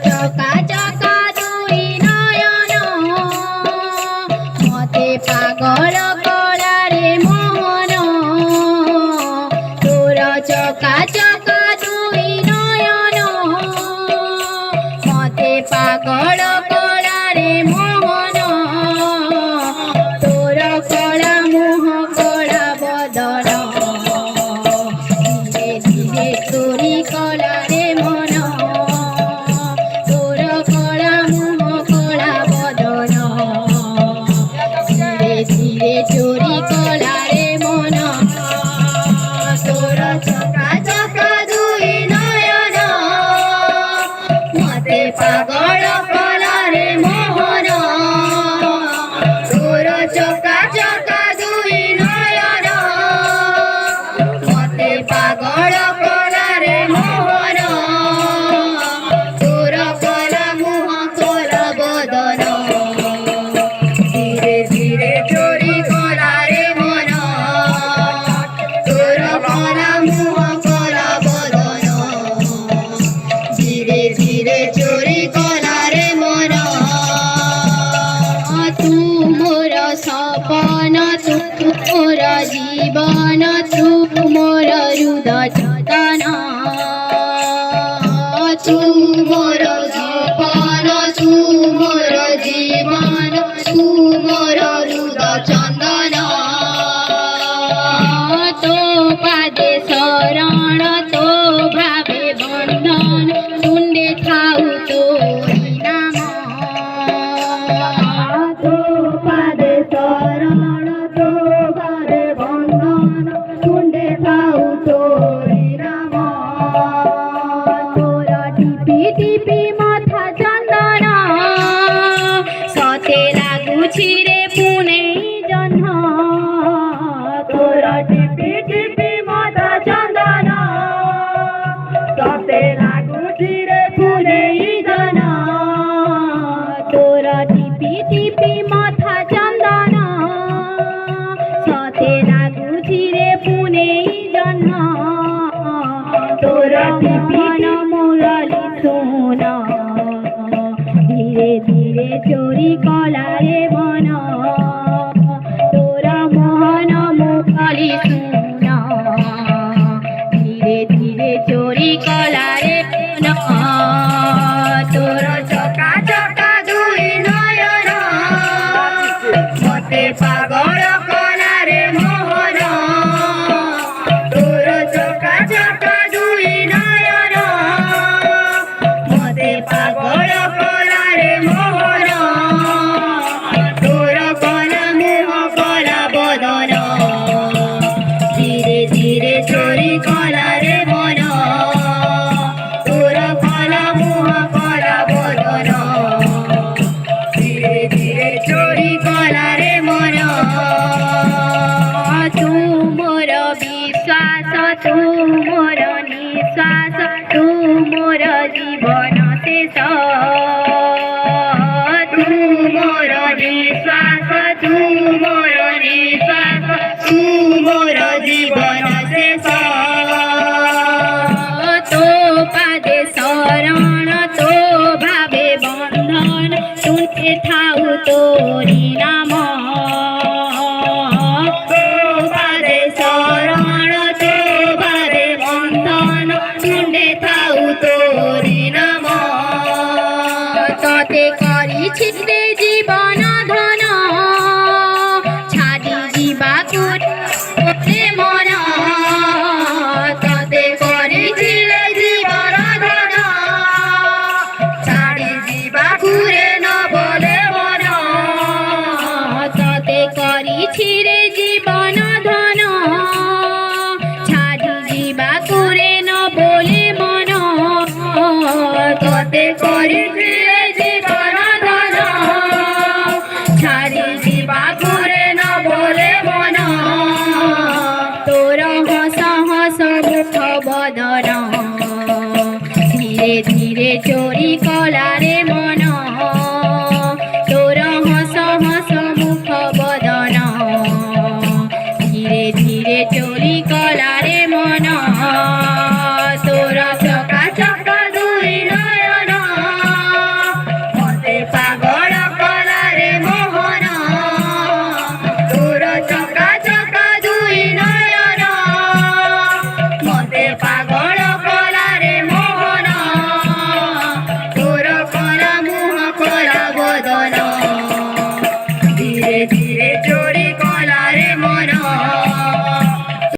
চকা চকা দুই নয়ন মতে পাগল কলারে মোহন তোর চকা চকা দুই নয়ন মতে পাগল কলারে মোহন তোর কলা মোহ কলা বদন ধীরে ধীরে তোরি কলারে মন তোর কলা মোহ কলা বদন ধীরে ধীরে চোরি কলারে মন তোর চকা চকা দুই নয়ন মতে পাগল কলারে মোহন তোর চকা চকা দুই নয়ন মতে পাগল কলারে মোহন তোর কলা মোহ কলা বদন ধীরে ধীরে চোরি কলারে মন তোর কলা মোহ কলা বদন ধীরে ধীরে চোরি কলারে মন তু মোর সপন তু মোর জীবন তু মোর হৃদয় চন্দন তু মোর সপন তু মোর জীবন তু মোর হৃদয় চন্দন তো পাদে শরণ তো ভাবে বন্ধন তুণ্ডে থাউ তোরি নাম তো পাদে শরণ তো ভাবে বন্ধন তুণ্ডে থাউ তোরি নাম তোর টিপি টিপি মাথা চন্দন সতে লাগুছি রে পুনে জহ্ন তোর টিপি টিপি মাথা চন্দন সতে লাগুছি রে পুনে জহ্ন তোর টিপি টিপি মাথা চন্দন সতে লাগুছি রে পুনে জহ্ন তোর টিপি মুরলি শোন ধীরে ধীরে চোরি কলারে মন তোর মোহন মুরলি শোন ধীরে ধীরে চোরি কলারে মন তোর চকা চকা দুই নয়ন মতে পাগল কলারে মোহন তোর চকা চকা দুই নয়ন মতে পাগল কলারে মোহন তোর কলা মোহ কলা বদন ধীরে ধীরে চোরি কলারে মন তোর কলা মোহ কলা বদন ধীরে ধীরে চোরি কলারে মন তু মোর বিশ্বাস তু মোর নিশ্বাস তু মোর জীবন শেষ তু মোর নিশ্বাস তু মোর নিশ্বাস তু মোর জীবন শেষ তো পাদে শরণ তো ভাবে বন্ধন তুণ্ডে থাউ তোরি নাম তো পাদে শরণ তো ভাবে বন্ধন তুণ্ডে থাউ তোরি নাম ততে করিছি রে জীবন ধন ছাড়ি ଯିବାକୁ ওরে মন ততে করিছি রে জীবন ধন ছাড়ি ଯିବାକୁ রে ন বলে মন ততে করিছি রে জীবন ধন ছাড়ি ଯିବାକୁ রে ন বলে মন ততে করিছি রে জীবন ধন ছাড়ি ଯିବାକୁ রে ন বলে মন তোর হস হস মুখ বদন ধীরে ধীরে চোরি কলারে মন তোর হস হস মুখ বদন ধীরে ধীরে চোরি কলারে মন তোর চকা চকা দুই নয়ন সদন